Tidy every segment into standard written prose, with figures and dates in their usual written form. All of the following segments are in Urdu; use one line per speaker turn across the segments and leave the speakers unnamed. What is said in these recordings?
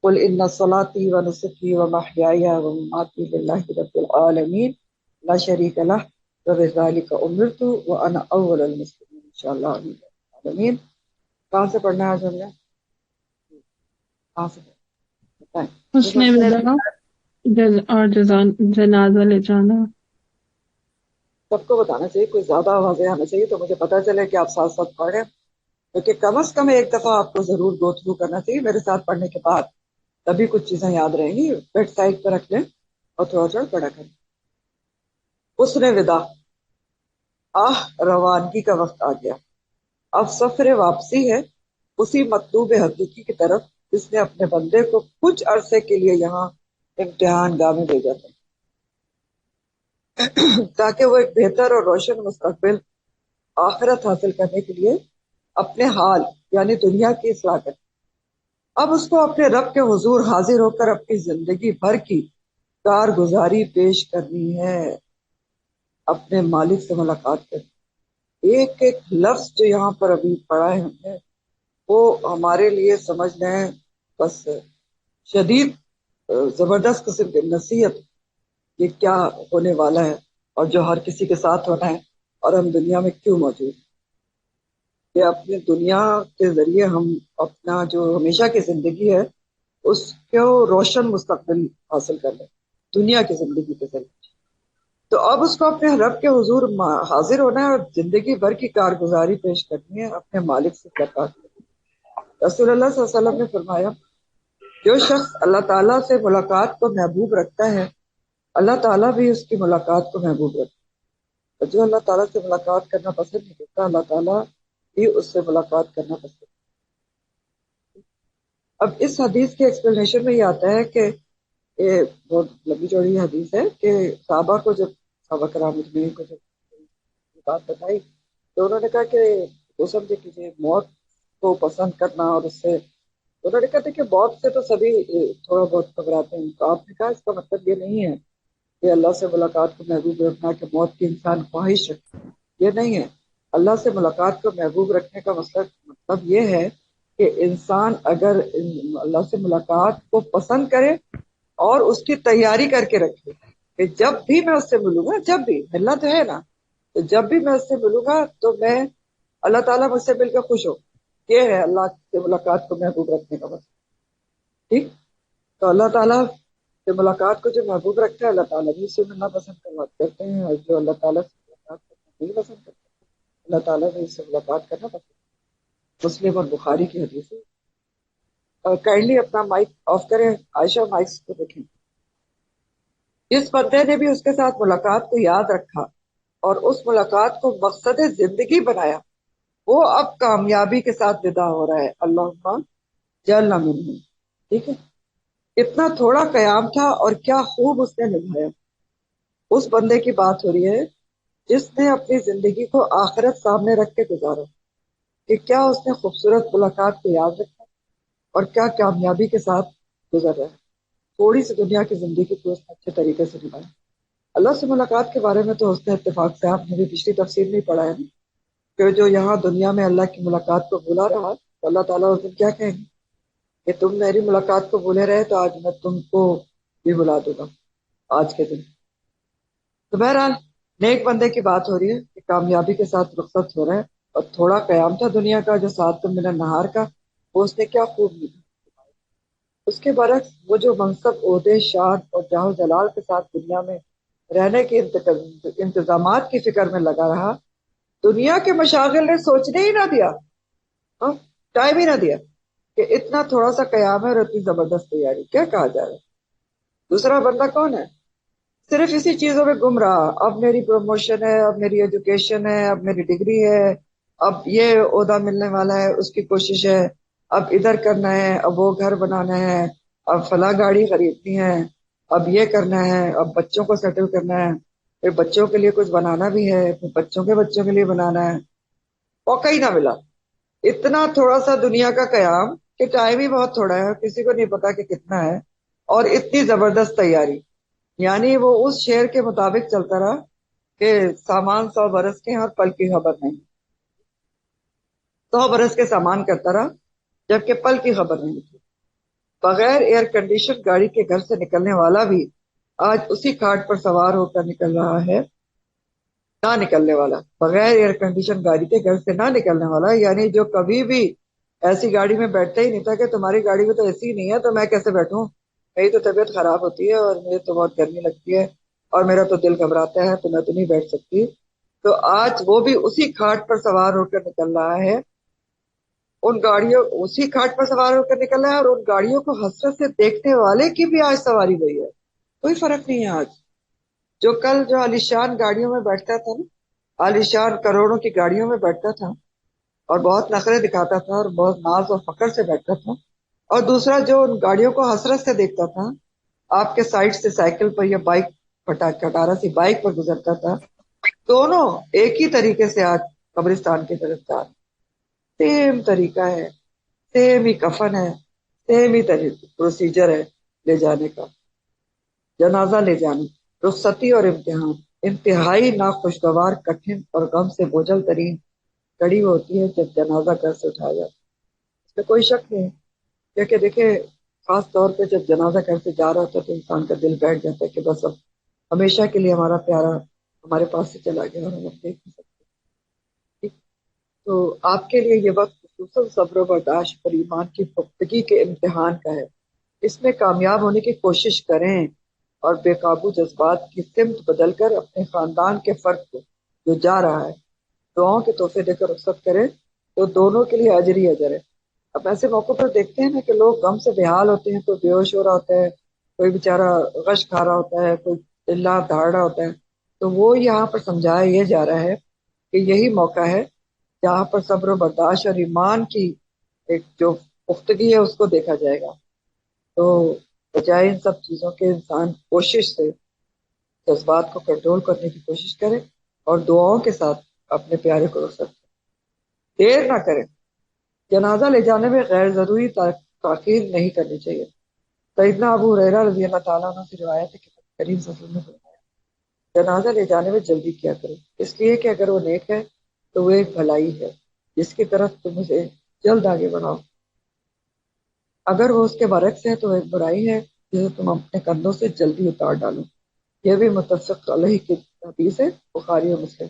قل ان صلاتی و نسکی و محیای و مماتی للہ رب العالمین لا شریک لہ وبذالک امرت وانا اول المسلمین انشاءاللہ العالمین۔ کہاں سے پڑھنا ہے آج ہم نے؟ کہاں سے بتائیں؟
حسن ودا اور جنازہ لے جانا۔
سب کو بتانا چاہیے، کوئی زیادہ واضح آنا چاہیے تو مجھے پتا چلے کہ آپ ساتھ ساتھ پڑھ رہے ہیں، کیونکہ کم از کم ایک دفعہ آپ کو ضرور گو تھرو کرنا چاہیے میرے ساتھ پڑھنے کے بعد، تبھی کچھ چیزیں یاد رہیں گی۔ بیڈ سائڈ پہ رکھ لیں اور تھوڑا تھوڑا پڑھا کریں۔ حسن وداع، روانگی کا وقت آ گیا، اب سفر واپسی ہے اسی مطلوب حقیقی کی طرف جس نے اپنے بندے کو کچھ عرصے کے لیے یہاں امتحان گاہ میں بھیجا تھا تاکہ وہ ایک بہتر اور روشن مستقبل آخرت حاصل کرنے کے لیے اپنے حال یعنی دنیا کی اصلاح کرے۔ اب اس کو اپنے رب کے حضور حاضر ہو کر اپنی زندگی بھر کی کارگزاری پیش کرنی ہے، اپنے مالک سے ملاقات کرنی۔ ایک ایک لفظ جو یہاں پر ابھی پڑھا ہے ہم نے، وہ ہمارے لیے سمجھ لیں بس شدید زبردست قسم کی نصیحت، یہ کیا ہونے والا ہے اور جو ہر کسی کے ساتھ ہونا ہے، اور ہم دنیا میں کیوں موجود ہیں، کہ اپنی دنیا کے ذریعے ہم اپنا جو ہمیشہ کی زندگی ہے اس کو روشن مستقبل حاصل کر لیں دنیا کی زندگی کے ذریعے۔ تو اب اس کو اپنے رب کے حضور حاضر ہونا ہے اور زندگی بھر کی کارگزاری پیش کرنی ہے، اپنے مالک سے ملاقات کرنی۔ رسول اللہ صلی اللہ علیہ وسلم نے فرمایا جو شخص اللہ تعالیٰ سے ملاقات کو محبوب رکھتا ہے اللہ تعالیٰ بھی اس کی ملاقات کو محبوب رکھتا ہے، جو اللہ تعالیٰ سے ملاقات کرنا پسند نہیں کرتا اللہ تعالیٰ بھی اس سے ملاقات کرنا پسند کرتا ہے۔ اب اس حدیث کے ایکسپلینیشن میں یہ آتا ہے کہ یہ بہت لمبی چوڑی حدیث ہے کہ صحابہ کو جب صحابہ کرام اجمعین کو جب یہ بات بتائی تو انہوں نے کہا کہ وہ سمجھے کیجیے موت کو پسند کرنا، اور اس سے انہوں نے کہا کہ موت سے تو سبھی تھوڑا بہت گھبراتے ہیں، تو آپ نے کہا اس کا مطلب یہ نہیں ہے کہ اللہ سے ملاقات کو محبوب رکھنا کہ موت کی انسان خواہش رکھے، یہ نہیں ہے۔ اللہ سے ملاقات کو محبوب رکھنے کا مطلب یہ ہے کہ انسان اگر اللہ سے ملاقات کو پسند کرے اور اس کی تیاری کر کے رکھے کہ جب بھی میں اس سے ملوں گا، جب بھی ملنا تو ہے نا، تو جب بھی میں اس سے ملوں گا تو میں اللہ تعالیٰ مجھ سے مل کے خوش ہو، یہ ہے اللہ سے ملاقات کو محبوب رکھنے کا مطلب۔ ٹھیک، تو اللہ تعالیٰ سے ملاقات کو جو محبوب رکھتا ہے اللہ تعالیٰ بھی اس سے ملنا پسند کرتے ہیں، اور جو اللہ تعالیٰ سے ملاقات کرنا نہیں پسند کرتے اللہ تعالیٰ بھی اس سے ملاقات کرنا پسند کرتے۔ مسلم اور بخاری کی حدیث ہے۔ کائنڈلی اپنا مائک آف کریں عائشہ، مائک کو دیکھیں۔ جس بندے نے بھی اس کے ساتھ ملاقات کو یاد رکھا اور اس ملاقات کو مقصد زندگی بنایا وہ اب کامیابی کے ساتھ ودا ہو رہا ہے، اللہم جعلنا منہم۔ ٹھیک ہے، اتنا تھوڑا قیام تھا اور کیا خوب اس نے نبھایا۔ اس بندے کی بات ہو رہی ہے جس نے اپنی زندگی کو آخرت سامنے رکھ کے گزارا کہ کیا اس نے خوبصورت ملاقات کو یاد رکھا اور کیا کامیابی کے ساتھ گزر رہا ہے، تھوڑی سی دنیا کی زندگی کو اس نے اچھے طریقے سے نبھایا۔ اللہ سے ملاقات کے بارے میں تو حسن اتفاق سے آپ نے بھی پچھلی تفسیر میں پڑھا ہے کہ جو یہاں دنیا میں اللہ کی ملاقات کو بلا رہا تو اللہ تعالیٰ اس دن کیا کہیں گے کہ تم میری ملاقات کو بھولے رہے تو آج میں تم کو بھی بلا دوں گا آج کے دن۔ تو بہرحال نیک بندے کی بات ہو رہی ہے کہ کامیابی کے ساتھ رخصت ہو رہا ہے، اور تھوڑا قیام تھا دنیا کا جو 7 من النہار کا، وہ اس نے کیا خوب لیا۔ اس کے برعکس وہ جو منصب، عہدے، شان اور جاہ و جلال کے ساتھ دنیا میں رہنے کے انتظامات کی فکر میں لگا رہا، دنیا کے مشاغل نے سوچنے ہی نہ دیا، ٹائم ہی نہ دیا کہ اتنا تھوڑا سا قیام ہے اور اتنی زبردست تیاری، کیا کہا جائے رہا ہے۔ دوسرا بندہ کون ہے؟ صرف اسی چیزوں میں گم رہا، اب میری پروموشن ہے، اب میری ایجوکیشن ہے، اب میری ڈگری ہے، اب یہ عہدہ ملنے والا ہے اس کی کوشش ہے، اب ادھر کرنا ہے، اب وہ گھر بنانا ہے، اب فلاں گاڑی خریدنی ہے، اب یہ کرنا ہے، اب بچوں کو سیٹل کرنا ہے، پھر بچوں کے لیے کچھ بنانا بھی ہے، پھر بچوں کے لیے بنانا ہے۔ موقع ہی نہ ملا، اتنا تھوڑا سا دنیا کا قیام کہ ٹائم ہی بہت تھوڑا ہے، کسی کو نہیں پتا کہ کتنا ہے، اور اتنی زبردست تیاری، یعنی وہ اس شعر کے مطابق چلتا رہا کہ سامان 100 برس کے ہیں اور پل کی خبر نہیں، 100 برس کے سامان کرتا رہا جبکہ پل کی خبر نہیں تھی۔ بغیر ایئر کنڈیشن گاڑی کے گھر سے نکلنے والا بھی آج اسی کھاٹ پر سوار ہو کر نکل رہا ہے، نہ نکلنے والا، بغیر ایئر کنڈیشن گاڑی کے گھر سے نہ نکلنے والا، یعنی جو کبھی بھی ایسی گاڑی میں بیٹھتا ہی نہیں تھا کہ تمہاری گاڑی میں تو اے سی نہیں ہے تو میں کیسے بیٹھوں، میری تو طبیعت خراب ہوتی ہے اور مجھے تو بہت گرمی لگتی ہے اور میرا تو دل گھبراتا ہے تو میں تو نہیں بیٹھ سکتی، تو آج وہ بھی اسی کھاٹ پر سوار ہو کر نکل رہا ہے، ان گاڑیوں اسی کھاٹ پر سوار ہو کر نکل رہا ہے، اور ان گاڑیوں کو حسرت سے دیکھنے والے کی بھی آج سواری وہی ہے، کوئی فرق نہیں ہے آج۔ جو کل جو عالیشان گاڑیوں میں بیٹھتا تھا نا، عالیشان کروڑوں کی گاڑیوں میں بیٹھتا تھا اور بہت نخرے دکھاتا تھا اور بہت ناز اور فخر سے بیٹھتا تھا، اور دوسرا جو ان گاڑیوں کو حسرت سے دیکھتا تھا، آپ کے سائڈ سے سائیکل پر یا بائک کٹارا سی بائک پر گزرتا تھا، دونوں ایک ہی طریقے سے آج قبرستان کی طرف جا رہے، سیم طریقہ ہے، سیم ہی کفن ہے، سیم ہی پروسیجر ہے لے جانے کا، جنازہ لے جانے، رخصتی اور امتحان، انتہائی ناخوشگوار، کٹھن اور غم سے بوجھل ترین کڑی ہوتی ہے جب جنازہ گھر سے اٹھایا جاتا ہے، اس میں کوئی شک نہیں ہے، کیونکہ دیکھیں خاص طور پہ جب جنازہ گھر سے جا رہا ہوتا ہے تو انسان کا دل بیٹھ جاتا ہے کہ بس اب ہمیشہ کے لیے ہمارا پیارا ہمارے پاس سے چلا گیا اور ہم اب دیکھ نہیں سکتے، ٹھیک؟ تو آپ کے لیے یہ وقت خصوصاً صبر و برداشت اور ایمان کی پختگی کے امتحان کا ہے، اس میں کامیاب ہونے کی کوشش کریں اور بے قابو جذبات کی سمت بدل کر اپنے خاندان کے فرد کو جو جا رہا ہے دعاؤں کے تحفے دے کر رخصت کریں تو دونوں کے لیے اجر ہی اجر ہے۔ اب ایسے موقع پر دیکھتے ہیں نا کہ لوگ غم سے بے حال ہوتے ہیں، کوئی بے ہوش ہو رہا ہوتا ہے، کوئی بیچارہ غش کھا رہا ہوتا ہے، کوئی چلا دھاڑ رہا ہوتا ہے، تو وہ یہاں پر سمجھایا یہ جا رہا ہے کہ یہی موقع ہے جہاں پر صبر و برداشت اور ایمان کی ایک جو پختگی ہے اس کو دیکھا جائے گا، تو بجائے ان سب چیزوں کے انسان کوشش سے جذبات کو کنٹرول کرنے کی کوشش کرے اور دعاؤں کے ساتھ اپنے پیارے کو رخصت کرے، دیر نہ کرے، جنازہ لے جانے میں غیر ضروری تاخیر نہیں کرنی چاہیے۔ سیدنا ابو ہریرہ رضی اللہ تعالیٰ عنہ سے روایت ہے کہ نبی کریم صلی اللہ علیہ وسلم نے فرمایا جنازہ لے جانے میں جلدی کیا کرو، اس لیے کہ اگر وہ نیک ہے تو وہ ایک بھلائی ہے جس کی طرف تم اسے جلد آگے بڑھاؤ، اگر وہ اس کے برعکس ہے تو وہ ایک برائی ہے جسے تم اپنے کندھوں سے جلدی اتار ڈالو۔ یہ بھی متفق علیہ کی حدیث ہے، بخاری اور مسلم۔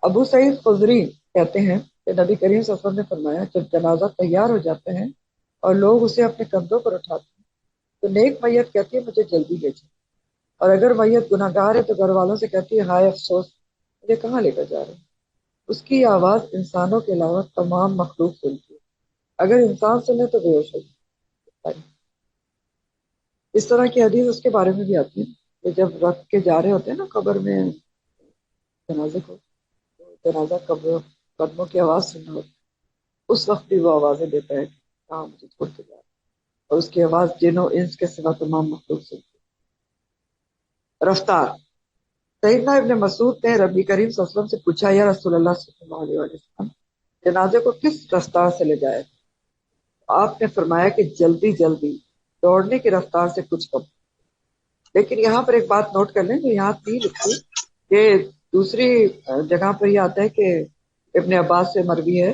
ابو سعید خدری کہتے ہیں کہ نبی کریم صلی اللہ علیہ وسلم نے فرمایا جب جنازہ تیار ہو جاتا ہے اور لوگ اسے اپنے کندھوں پر اٹھاتے ہیں تو نیک میت کہتی ہے مجھے جلدی لے جائے، اور اگر میت گناہ گار ہے تو گھر والوں سے کہتی ہے ہائے افسوس، مجھے کہاں لے کر جا رہے ہیں۔ اس کی آواز انسانوں کے علاوہ تمام مخلوق سنتی ہے، اگر انسان سنے تو بے ہوش ہو جائے۔ اس طرح کی حدیث اس کے بارے میں بھی آتی ہے کہ جب رکھ کے جا رہے ہوتے ہیں نا قبر میں جنازے کو، جنازہ قبر قدموں کی آواز سننا ہوتی ہے، اس وقت بھی وہ آوازیں دیتا ہے کہ کہاں مجھے چھوڑ کے جا رہا ہے، اور اس کی آواز جنوں انس کے سوا تمام مخلوق سنتی ہے۔ رفتار، سیدنا ابن مسعود نے نبی کریم صلی اللہ علیہ وسلم سے پوچھا یا رسول اللہ صلی اللہ علیہ وسلم جنازے کو کس رفتار سے لے جائے؟ آپ نے فرمایا کہ جلدی جلدی، دوڑنے کی رفتار سے کچھ کم۔ لیکن یہاں پر ایک بات نوٹ کر لیں جو یہاں تھی لکھی کہ دوسری جگہ پر یہ آتا ہے کہ ابن عباس سے مروی ہے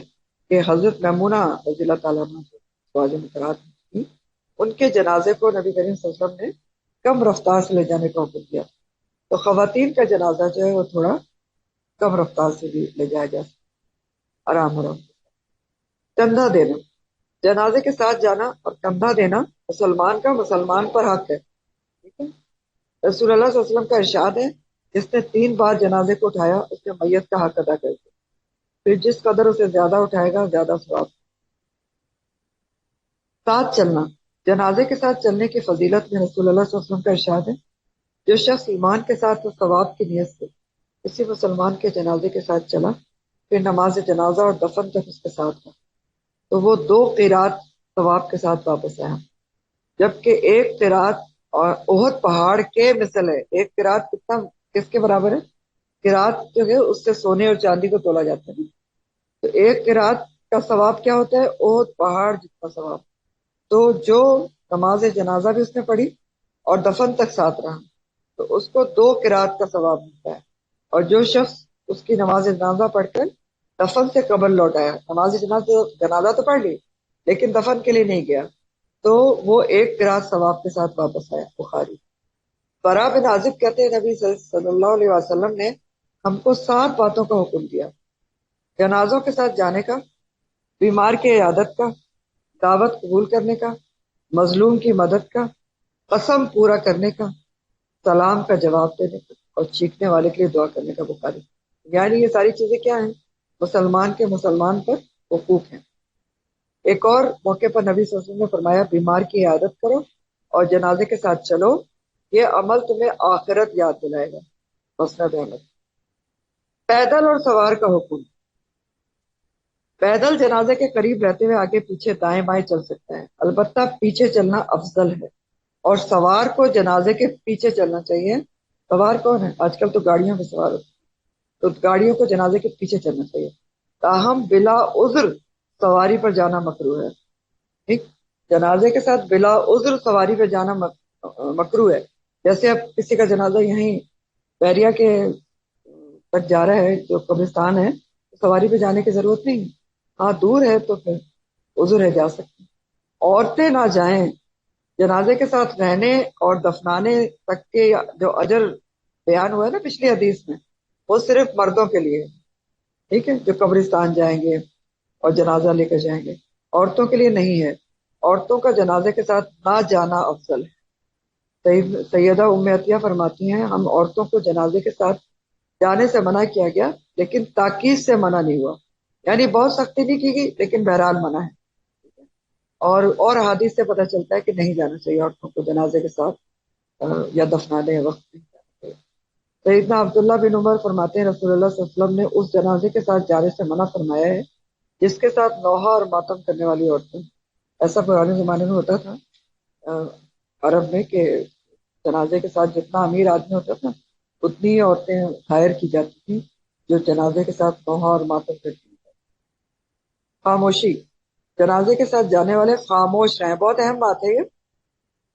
کہ حضرت میمونہ رضی اللہ تعالیٰ عنہ خواجہ مطرات تھی، ان کے جنازے کو نبی کریم صلی اللہ علیہ وسلم نے کم رفتار سے لے جانے کا حکم دیا، تو خواتین کا جنازہ جو ہے وہ تھوڑا کم رفتار سے بھی لے جایا جا سکتا، آرام آرام۔ کندھا دینا، جنازے کے ساتھ جانا اور کندھا دینا مسلمان کا مسلمان پر حق ہے، ٹھیک ہے؟ رسول اللہ صلی اللہ علیہ وسلم کا ارشاد ہے جس نے 3 بار جنازے کو اٹھایا اس نے میت کا حق ادا کر دیا، پھر جس قدر اسے زیادہ اٹھائے گا زیادہ ثواب۔ ساتھ چلنا، جنازے کے ساتھ چلنے کی فضیلت میں رسول اللہ صلی اللہ علیہ وسلم کا ارشاد ہے جو شخص ایمان کے ساتھ اور ثواب کی نیت سے کسی مسلمان کے جنازے کے ساتھ چلا پھر نماز جنازہ اور دفن تک اس کے ساتھ تھا تو وہ 2 قیرات ثواب کے ساتھ واپس آیا، جبکہ ایک قیرات اور احد پہاڑ کے مثل ہے۔ ایک قیرات کتنا کس کے برابر ہے؟ قیرات جو ہے اس سے سونے اور چاندی کو تولا جاتا ہے، تو ایک قیرات کا ثواب کیا ہوتا ہے؟ احد پہاڑ جتنا ثواب۔ تو جو نماز جنازہ بھی اس نے پڑھی اور دفن تک ساتھ رہا تو اس کو 2 قرات کا ثواب ملتا ہے، اور جو شخص اس کی نماز جنازہ پڑھ کر دفن سے قبل لوٹ آیا، نماز جنازہ تو پڑھ لی لیکن دفن کے لیے نہیں گیا، تو وہ ایک قرات ثواب کے ساتھ واپس آیا. بخاری. برا بن عازب کہتے ہیں نبی صلی اللہ علیہ وسلم نے ہم کو 7 باتوں کا حکم دیا: جنازوں کے ساتھ جانے کا، بیمار کی عیادت کا، دعوت قبول کرنے کا، مظلوم کی مدد کا، قسم پورا کرنے کا، سلام کا جواب دینے کا، اور چیخنے والے کے لیے دعا کرنے کا. بخاری. یعنی یہ ساری چیزیں کیا ہیں؟ مسلمان کے مسلمان پر حقوق ہیں. ایک اور موقع پر نبی صلی اللہ علیہ وسلم نے فرمایا: بیمار کی عیادت کرو اور جنازے کے ساتھ چلو، یہ عمل تمہیں آخرت یاد دلائے گا. مسند احمد. پیدل اور سوار کا حکم. پیدل جنازے کے قریب رہتے ہوئے آگے پیچھے دائیں بائیں چل سکتا ہے، البتہ پیچھے چلنا افضل ہے. اور سوار کو جنازے کے پیچھے چلنا چاہیے. سوار کون ہے؟ آج کل تو گاڑیوں میں سوار ہوتے ہیں، تو گاڑیوں کو جنازے کے پیچھے چلنا چاہیے. تاہم بلا عذر سواری پر جانا مکروہ ہے. ٹھیک. جنازے کے ساتھ بلا عذر سواری پہ جانا مکروہ ہے. جیسے اب کسی کا جنازہ یہیں بیریا کے تک جا رہا ہے جو قبرستان ہے، سواری پہ جانے کی ضرورت نہیں. ہاں دور ہے تو پھر عذر ہے، جا سکتے. عورتیں نہ جائیں. جنازے کے ساتھ رہنے اور دفنانے تک کے جو اجر بیان ہوا ہے نا پچھلی حدیث میں، وہ صرف مردوں کے لیے ہے. ٹھیک ہے، جو قبرستان جائیں گے اور جنازہ لے کر جائیں گے. عورتوں کے لیے نہیں ہے. عورتوں کا جنازے کے ساتھ نہ جانا افضل ہے. سیدہ ام عطیہ فرماتی ہیں ہم عورتوں کو جنازے کے ساتھ جانے سے منع کیا گیا، لیکن تاکید سے منع نہیں ہوا. یعنی بہت سختی نہیں کی گئی، لیکن بہرحال منع ہے. اور حدیث سے پتہ چلتا ہے کہ نہیں جانا چاہیے عورتوں کو جنازے کے ساتھ یا دفنانے وقت نہیں جانا چاہیے. سیدنا عبداللہ بن عمر فرماتے ہیں رسول اللہ صلی اللہ علیہ وسلم نے اس جنازے کے ساتھ جانے سے منع فرمایا ہے جس کے ساتھ نوحہ اور ماتم کرنے والی عورتیں. ایسا پرانے زمانے میں ہوتا تھا عرب میں کہ جنازے کے ساتھ جتنا امیر آدمی ہوتا تھا اتنی ہی عورتیں ہائر کی جاتی تھیں جو جنازے کے ساتھ نوحہ اور ماتم کرتی تھیں. خاموشی. جنازے کے ساتھ جانے والے خاموش رہیں. بہت اہم بات ہے یہ.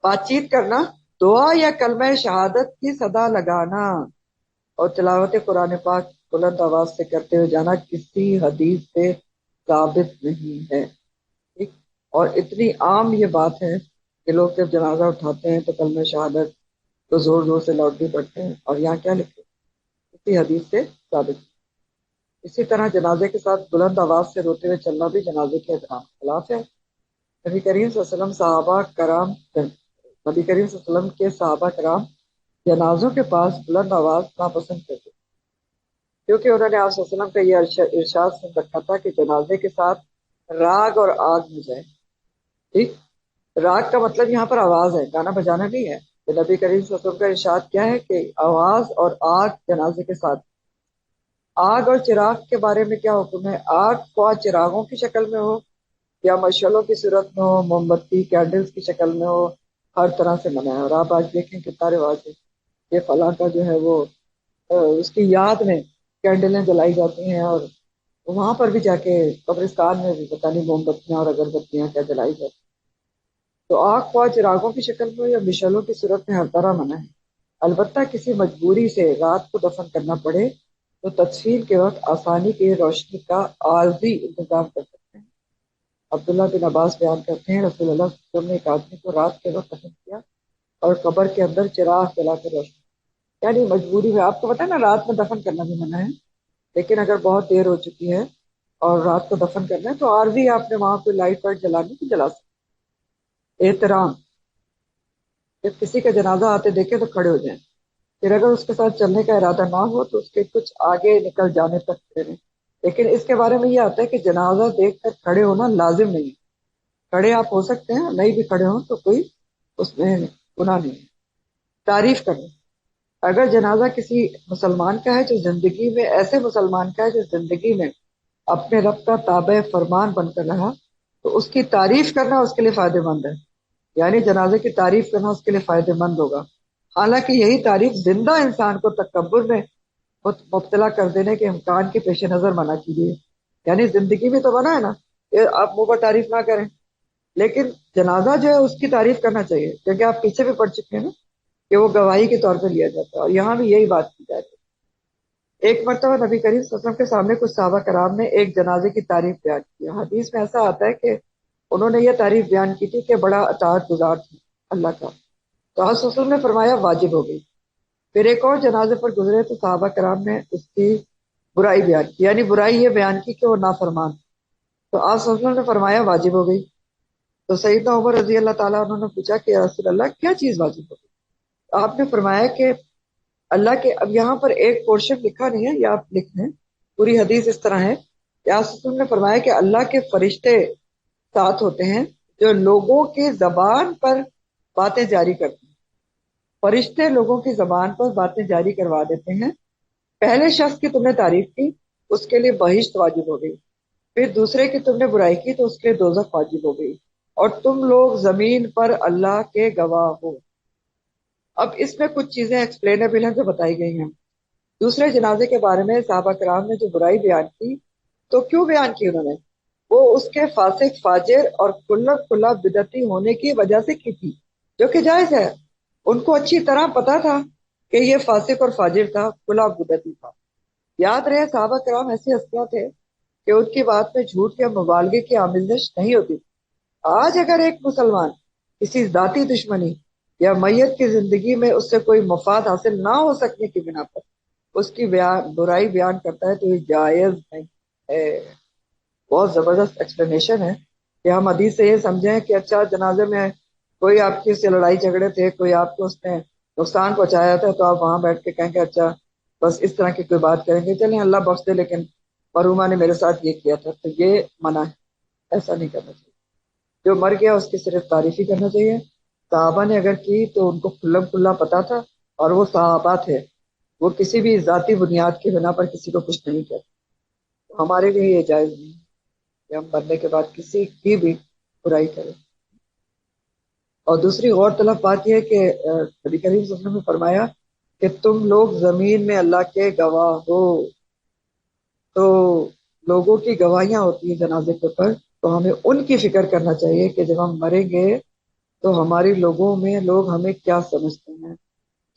بات چیت کرنا، دعا یا کلمہ شہادت کی صدا لگانا اور تلاوت قرآن پاک بلند آواز سے کرتے ہوئے جانا کسی حدیث سے ثابت نہیں ہے. ٹھیک. اور اتنی عام یہ بات ہے کہ لوگ جب جنازہ اٹھاتے ہیں تو کلمہ شہادت تو زور زور سے لاؤڈلی پڑھتے ہیں، اور یہاں کیا لکھے؟ کسی حدیث سے ثابت. اسی طرح جنازے کے ساتھ بلند آواز سے روتے ہوئے چلنا بھی جنازے کے احترام کے خلاف ہے. نبی کریم صلی اللہ علیہ وسلم نبی کریم صلی اللہ علیہ وسلم کے صحابہ کرام جنازوں کے پاس بلند آواز ناپسند کرتے کیونکہ انہوں نے آپ صلی اللہ علیہ وسلم کا یہ ارشاد سن رکھا تھا کہ جنازے کے ساتھ راگ اور آگ نہ جائے. ٹھیک. راگ کا مطلب یہاں پر آواز ہے، گانا بجانا نہیں ہے. تو نبی کریم صلی اللہ علیہ وسلم کا ارشاد کیا ہے کہ آواز اور آگ جنازے کے ساتھ. آگ اور چراغ کے بارے میں کیا حکم ہے؟ آگ خواہ چراغوں کی شکل میں ہو یا مشعلوں کی صورت میں ہو، موم بتی کینڈلز کی شکل میں ہو، ہر طرح سے منع ہے. اور آپ آج دیکھیں کتنا رواج ہے یہ فلاں کا جو ہے وہ اس کی یاد میں کینڈلیں جلائی جاتی ہیں، اور وہاں پر بھی جا کے قبرستان میں بھی پتہ نہیں موم بتیاں اور اگربتیاں کیا جلائی جاتی. تو آگ خواہ چراغوں کی شکل میں یا مشعلوں کی صورت میں ہر طرح منع ہے. البتہ کسی مجبوری سے رات کو دفن کرنا پڑے تو تدفین کے وقت آسانی کے روشنی کا عارضی انتظام کر سکتے ہیں. عبداللہ بن عباس بیان کرتے ہیں رسول اللہ صلی اللہ علیہ وسلم نے ایک آدمی کو رات کے وقت دفن کیا اور قبر کے اندر چراغ جلا کر روشنی. یعنی مجبوری میں، آپ کو پتہ ہے نا رات میں دفن کرنا بھی منع ہے، لیکن اگر بہت دیر ہو چکی ہے اور رات کو دفن کرنا ہے تو عارضی آپ نے وہاں کوئی لائٹ وائٹ جلانی تو جلا سکتے. احترام. جب کسی کا جنازہ آتے دیکھیں تو کھڑے ہو جائیں. پھر اگر اس کے ساتھ چلنے کا ارادہ نہ ہو تو اس کے کچھ آگے نکل جانے تک کھڑے رہیں. لیکن اس کے بارے میں یہ آتا ہے کہ جنازہ دیکھ کر کھڑے ہونا لازم نہیں. کھڑے آپ ہو سکتے ہیں، نہیں بھی کھڑے ہوں تو کوئی اس میں گناہ نہیں ہے. تعریف کرنا. اگر جنازہ کسی مسلمان کا ہے جو زندگی میں ایسے مسلمان کا ہے جو زندگی میں اپنے رب کا تابع فرمان بن کر رہا تو اس کی تعریف کرنا اس کے لیے فائدہ مند ہے. یعنی جنازے کی تعریف کرنا اس کے لیے فائدہ مند ہوگا. حالانکہ یہی تعریف زندہ انسان کو تکبر میں مبتلا کر دینے کے امکان کے پیش نظر منع کی گئی ہے. یعنی زندگی میں تو منع ہے نا کہ آپ منہ پر تعریف نہ کریں، لیکن جنازہ جو ہے اس کی تعریف کرنا چاہیے، کیونکہ آپ پیچھے بھی پڑ چکے ہیں نا کہ وہ گواہی کے طور پر لیا جاتا ہے، اور یہاں بھی یہی بات کی جاتی ہے. ایک مرتبہ نبی کریم صلی اللہ علیہ وسلم کے سامنے کچھ صحابہ کرام نے ایک جنازے کی تعریف بیان کی. حدیث میں ایسا آتا ہے کہ انہوں نے یہ تعریف بیان کی تھی کہ بڑا اطاعت گزار تھا اللہ کا، تو حضرت رسول نے فرمایا واجب ہو گئی۔ پھر ایک اور جنازے پر گزرے تو صحابہ کرام نے اس کی برائی بیان کی، یعنی برائی یہ بیان کی کہ وہ نافرمان، تو آپ صلی اللہ علیہ وسلم نے فرمایا واجب ہو گئی۔ تو سیدنا عمر رضی اللہ تعالیٰ عنہ نے پوچھا کہ یا رسول اللہ کیا چیز واجب ہو گئی؟ آپ نے فرمایا کہ اللہ کے، اب یہاں پر ایک پورشن لکھا نہیں ہے، یہ آپ لکھ لیں، پوری حدیث اس طرح ہے کہ آپ صلی اللہ علیہ وسلم نے فرمایا کہ اللہ کے فرشتے ساتھ ہوتے ہیں جو لوگوں کی زبان پر باتیں جاری کرتے ہیں۔ فرشتے لوگوں کی زبان پر باتیں جاری کروا دیتے ہیں۔ پہلے شخص کی تم نے تعریف کی، اس کے لیے بہشت واجب ہو گئی، پھر دوسرے کی تم نے برائی کی تو اس کے لیے دوزخ واجب ہو گئی، اور تم لوگ زمین پر اللہ کے گواہ ہو۔ اب اس میں کچھ چیزیں ایکسپلینیبل ہیں جو بتائی گئی ہیں۔ دوسرے جنازے کے بارے میں صحابہ کرام نے جو برائی بیان کی، تو کیوں بیان کی انہوں نے؟ وہ اس کے فاسق فاجر اور کھلا بدعتی ہونے کی وجہ سے کی تھی، جو کہ جائز ہے۔ ان کو اچھی طرح پتا تھا کہ یہ فاسق اور فاجر تھا، کھلا بدعتی تھا۔ یاد رہے صحابہ کرام ایسی ہستیاں تھے کہ ان کی بات میں جھوٹ یا مبالغے کی آمیزش نہیں ہوتی تھی۔ آج اگر ایک مسلمان کسی ذاتی دشمنی یا میت کی زندگی میں اس سے کوئی مفاد حاصل نہ ہو سکنے کی بنا پر اس کی برائی بیان کرتا ہے تو یہ جائز نہیں ہے۔ بہت زبردست ایکسپلینیشن ہے کہ ہم حدیث سے یہ سمجھیں کہ اچھا جنازے میں کوئی آپ کی سے لڑائی جھگڑے تھے، کوئی آپ کو اس نے نقصان پہنچایا تھا، تو آپ وہاں بیٹھ کے کہیں گے اچھا بس اس طرح کی کوئی بات کریں گے، چلیں اللہ بخش دے لیکن مرحومہ نے میرے ساتھ یہ کیا تھا، تو یہ منع ہے، ایسا نہیں کرنا چاہیے۔ جو مر گیا اس کی صرف تعریف ہی کرنا چاہیے۔ صحابہ نے اگر کی تو ان کو کھلم کھلا پتا تھا، اور وہ صحابہ تھے، وہ کسی بھی ذاتی بنیاد کی بنا پر کسی کو کچھ نہیں کہتے۔ ہمارے لیے یہ جائز نہیں کہ ہم مرنے کے بعد کسی کی بھی برائی کریں۔ اور دوسری غور طلب بات یہ ہے کہ نبی کریم صلی اللہ علیہ وسلم نے فرمایا کہ تم لوگ زمین میں اللہ کے گواہ ہو، تو لوگوں کی گواہیاں ہوتی ہیں جنازے کے اوپر، تو ہمیں ان کی فکر کرنا چاہیے کہ جب ہم مریں گے تو ہماری لوگوں میں لوگ ہمیں کیا سمجھتے ہیں،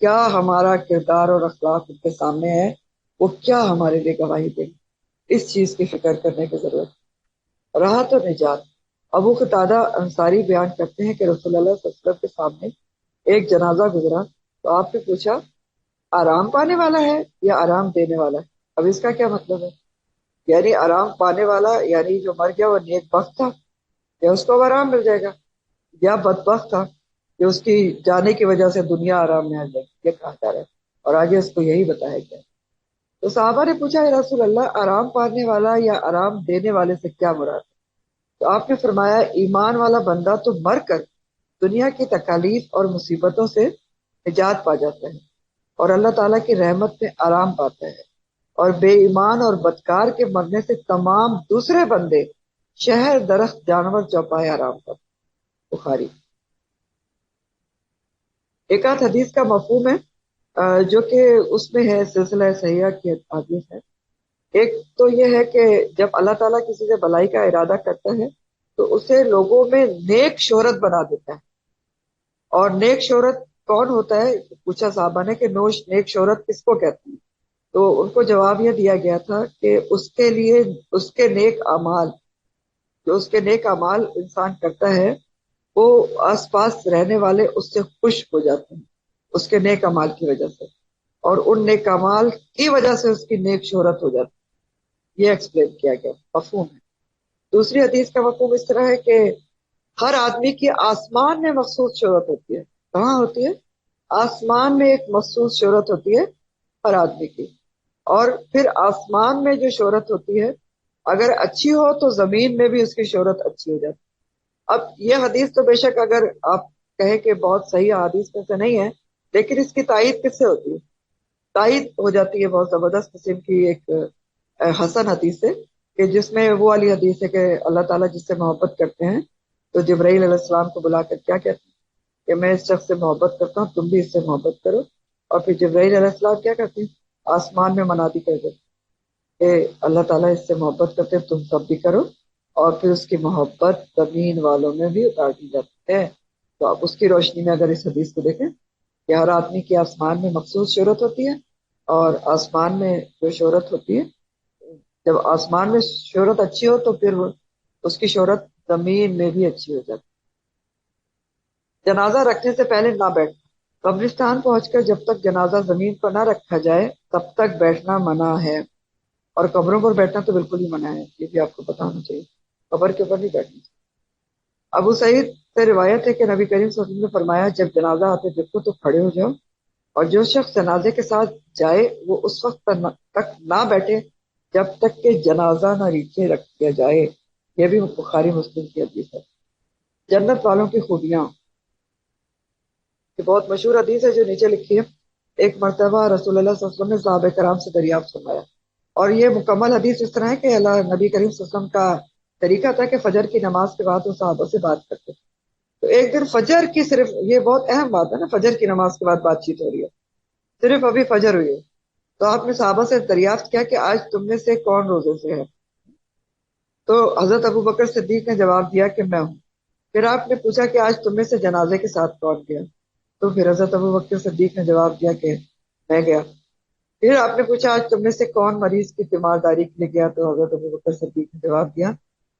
کیا ہمارا کردار اور اخلاق ان کے سامنے ہے، وہ کیا ہمارے لیے گواہی دیں گے۔ اس چیز کی فکر کرنے کی ضرورت ہے۔ راحت و نجات، ابو قتادہ انصاری بیان کرتے ہیں کہ رسول اللہ صلی اللہ علیہ وسلم کے سامنے ایک جنازہ گزرا تو آپ نے پوچھا آرام پانے والا ہے یا آرام دینے والا ہے؟ اب اس کا کیا مطلب ہے؟ یعنی آرام پانے والا یعنی جو مر گیا وہ نیک بخت تھا کہ اس کو آرام مل جائے گا، یا بدبخت تھا کہ اس کی جانے کی وجہ سے دنیا آرام میں آ جائے گی، یہ کہا جا رہا ہے، اور آگے اس کو یہی بتایا گیا۔ تو صحابہ نے پوچھا یا رسول اللہ آرام پانے والا یا آرام دینے والے سے کیا مراد ہے؟ تو آپ نے فرمایا ایمان والا بندہ تو مر کر دنیا کی تکالیف اور مصیبتوں سے نجات پا جاتا ہے اور اللہ تعالیٰ کی رحمت میں آرام پاتا ہے، اور بے ایمان اور بدکار کے مرنے سے تمام دوسرے بندے شہر درخت جانور چوپائے آرام پاتے۔ بخاری۔ ایک آدھ حدیث کا مفہوم ہے جو کہ اس میں ہے، سلسلہ صحیحہ کی حدیث ہے۔ ایک تو یہ ہے کہ جب اللہ تعالیٰ کسی سے بھلائی کا ارادہ کرتا ہے تو اسے لوگوں میں نیک شہرت بنا دیتا ہے۔ اور نیک شہرت کون ہوتا ہے؟ پوچھا صحابہ نے کہ نوش نیک شہرت کس کو کہتے ہیں؟ تو ان کو جواب یہ دیا گیا تھا کہ اس کے لیے اس کے نیک اعمال، جو اس کے نیک اعمال انسان کرتا ہے وہ آس پاس رہنے والے اس سے خوش ہو جاتے ہیں اس کے نیک اعمال کی وجہ سے، اور ان نیک اعمال کی وجہ سے اس کی نیک شہرت ہو جاتی ہے۔ یہ ایکسپلین کیا گیا، مفہوم ہے۔ دوسری حدیث کا مفہوم اس طرح ہے کہ ہر آدمی کی آسمان میں مخصوص شہرت ہوتی ہے۔ کہاں ہوتی ہے؟ آسمان میں ایک مخصوص شہرت ہوتی ہے ہر آدمی کی، اور پھر آسمان میں جو شہرت ہوتی ہے اگر اچھی ہو تو زمین میں بھی اس کی شہرت اچھی ہو جاتی ہے۔ اب یہ حدیث تو بے شک اگر آپ کہیں کہ بہت صحیح حدیث میں سے نہیں ہے، لیکن اس کی تائید کس سے ہوتی ہے؟ تائید ہو جاتی ہے بہت زبردست قسم کی ایک حسن حدیث سے، کہ جس میں وہ والی حدیث ہے کہ اللہ تعالیٰ جس سے محبت کرتے ہیں تو جبرائیل علیہ السلام کو بلا کر کیا کہتے ہیں کہ میں اس شخص سے محبت کرتا ہوں، تم بھی اس سے محبت کرو، اور پھر جبرائیل علیہ السلام کیا کرتے ہیں؟ آسمان میں منادی کر دیتے کہ اللہ تعالیٰ اس سے محبت کرتے ہیں، تم سب بھی کرو، اور پھر اس کی محبت زمین والوں میں بھی اتار دی جاتی ہے۔ تو آپ اس کی روشنی میں اگر اس حدیث کو دیکھیں کہ ہر آدمی کی آسمان میں مخصوص شہرت ہوتی ہے، اور آسمان میں جو شہرت ہوتی ہے، جب آسمان میں شہرت اچھی ہو تو پھر اس کی شہرت زمین میں بھی اچھی ہو جاتی. جنازہ رکھنے سے پہلے نہ بیٹھنا. قبرستان پہنچ کر جب تک جنازہ زمین پر نہ رکھا جائے تب تک بیٹھنا منع ہے. اور قبروں پر بیٹھنا تو بالکل ہی منع ہے، یہ بھی آپ کو پتا ہونا چاہیے. قبر کے اوپر نہیں بیٹھنا. ابو سعید سے روایت ہے کہ نبی کریم صلی اللہ علیہ وسلم نے فرمایا جب جنازہ آتے دیکھو تو کھڑے ہو جاؤ، اور جو شخص جنازے کے ساتھ جائے وہ اس وقت تک نہ بیٹھے جب تک کہ جنازہ نہ نیچے رکھ دیا جائے. یہ بھی بخاری مسلم کی حدیث ہے. جنت والوں کی خوبیاں، یہ بہت مشہور حدیث ہے جو نیچے لکھی ہے. ایک مرتبہ رسول اللہ صلی اللہ علیہ وسلم نے صحابہ کرام سے دریافت فرمایا، اور یہ مکمل حدیث اس طرح ہے کہ اللہ نبی کریم صلی اللہ علیہ وسلم کا طریقہ تھا کہ فجر کی نماز کے بعد وہ صحابہ سے بات کرتے. تو ایک دن فجر کی، صرف یہ بہت اہم بات ہے نا، فجر کی نماز کے بعد بات چیت ہو رہی ہے، صرف ابھی فجر ہوئی ہے. تو آپ نے صحابہ سے دریافت کیا کہ آج تم میں سے کون روزے سے ہے؟ تو حضرت ابو بکر صدیق نے جواب دیا کہ میں ہوں. پھر آپ نے پوچھا کہ آج تم میں سے جنازے کے ساتھ کون گیا؟ تو پھر حضرت ابو بکر صدیق نے جواب دیا کہ میں گیا. پھر آپ نے پوچھا آج تم میں سے کون مریض کی تیمارداری کے لیے گیا؟ تو حضرت ابو بکر صدیق نے جواب دیا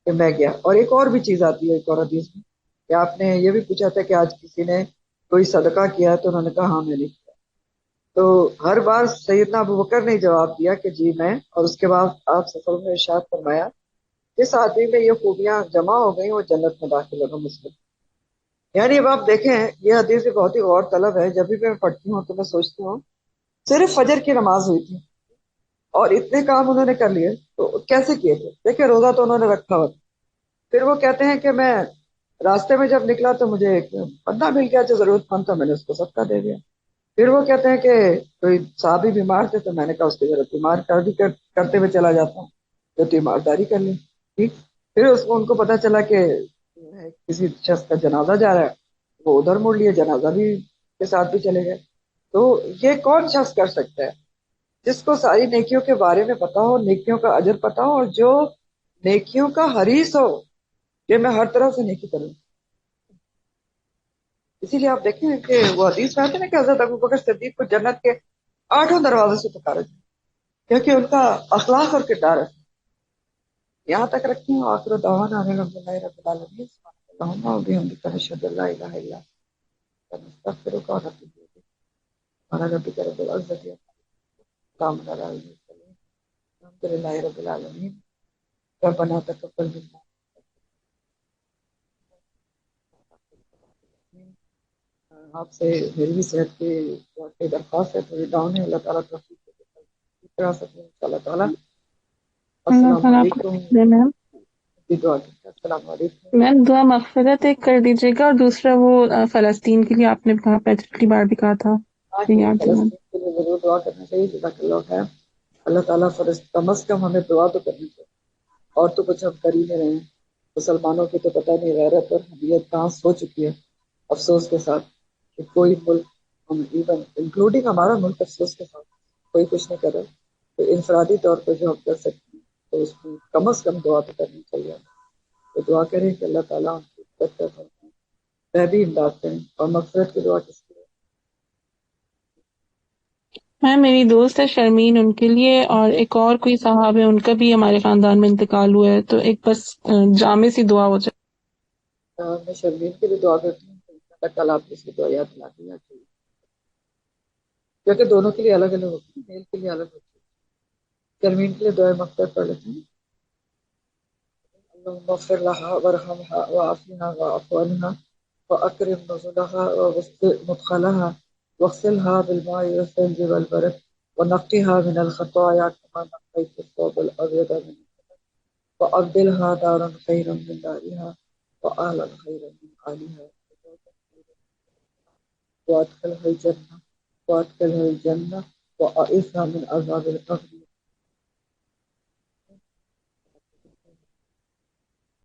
کہ میں گیا. اور ایک اور بھی چیز آتی ہے ایک اور حدیث میں کہ آپ نے یہ بھی پوچھا تھا کہ آج کسی نے کوئی صدقہ کیا ہے؟ تو انہوں نے کہا ہاں میں نے کیا. تو ہر بار سیدنا ابو بکر نے جواب دیا کہ جی میں. اور اس کے بعد آپ سفر میں ارشاد فرمایا جس آدمی میں یہ خوبیاں جمع ہو گئی وہ جنت میں داخل ہوگا. مسلم. یعنی اب آپ دیکھیں یہ حدیث بھی بہت ہی غور طلب ہے. جب بھی میں پڑھتی ہوں تو میں سوچتی ہوں صرف فجر کی نماز ہوئی تھی اور اتنے کام انہوں نے کر لیے، تو کیسے کیے تھے؟ دیکھیں روزہ تو انہوں نے رکھا ہوا تھا. پھر وہ کہتے ہیں کہ میں راستے میں جب نکلا تو مجھے ایک بندہ مل گیا جو ضرورت مند تھا، میں نے اس کو صدقہ دے دیا. پھر وہ کہتے ہیں کہ کوئی صحابی بیمار تھے تو میں نے کہا اس کی ضرورت بیمار کرتے ہوئے چلا جاتا ہوں تو تیمارداری کر لی. ٹھیک. پھر ان کو پتا چلا کہ کسی شخص کا جنازہ جا رہا ہے، وہ ادھر مڑ لیے، جنازہ بھی کے ساتھ بھی چلے گئے. تو یہ کون شخص کر سکتا ہے جس کو ساری نیکیوں کے بارے میں پتا ہو، نیکیوں کا اجر پتا ہو، اور جو نیکیوں کا حریص ہو کہ میں ہر طرح سے نیکی کروں. اسی لیے آپ دیکھیں کہ وہ حدیث میں آتے ہیں نا کہ حضرت ابو بکر صدیق کو جنت کے 8 دروازے سے پکارا جائے کیونکہ ان کا اخلاق اور کردار ہے. یہاں تک رکھیں. آخر دعوانا ان الحمد للہ رب العالمین. اللہم و بحمدک نشہد ان لا الہ الا انت نستغفرک و نتوب الیک. سبحان ربک رب العزة عما یصفون الحمد للہ رب العالمین. ربنا تقبل منا. آپ سے میری بھی صحت کی درخواست ہے، تھوڑی ڈاؤن ہے. اللہ تعالیٰ توفیق کرا سکیں ان شاء اللہ تعالیٰ.
اللہ
السلام
تعالیٰ آپ کو
علیکم.
دے میم.
کی دعا کیجیے. السلام علیکم.
میم دعا مغفرت ایک کر دیجیے گا، اور دوسرا وہ فلسطین کے لیے آپ نے کہا پچھلی بار بھی کہا تھا.
آج
یاد دلانا.
فلسطین کے لیے ضرور دعا کرنا چاہیے. جزاک اللہ خیر. اللہ تعالیٰ کم از کم ہمیں دعا تو کرنی چاہیے. اور تو کچھ ہم کر ہی نہیں رہے ہیں. مسلمانوں کی تو پتہ نہیں غیرت اور حمیت کہاں سو چکی ہے. افسوس کے ساتھ کہ کوئی ملک، ہم ایون انکلوڈنگ ہمارا ملک، افسوس کے ساتھ کوئی کچھ نہیں کر رہا. تو انفرادی طور پہ جو ہم کر سکتے ہیں تو اس کی کم از کم دعا تو کرنی چاہیے. تو دعا کریں کہ اللہ تعالیٰ ان کی عزت فرمائے، میں بھی امداد کریں. اور مغفرت کی دعا کس کی ہے؟
میم میری دوست ہے شرمین، ان کے لیے، اور ایک اور کوئی صاحب ہے ان کا بھی ہمارے خاندان میں انتقال ہوا ہے، تو ایک بس جامع سی دعا ہو جائے.
میں شرمین کے لیے دعا کرتی ہوں کہ اللہ تعالیٰ آپ کو اس کی دعا یاد دلا دیا چاہیے، کیونکہ دونوں کے لیے الگ الگ ہوتی ہے، میل کے لیے الگ ہوتی ہے. شرمین کے لیے دعائیں مغفرت پڑھ لیتے ہیں. اللهم اغفر لها وارحمها وعافنا واعف عنها واكرم نزلها ووسع مدخلها واغسلها بالماء والثلج والبرد ونقها من الخطايا كما نقيت الثوب الابيض من الدنس وابدلها دارا خيرا من دارها واهلا خيرا من اهلها وادخلها الجنه واعيذها من عذاب القبر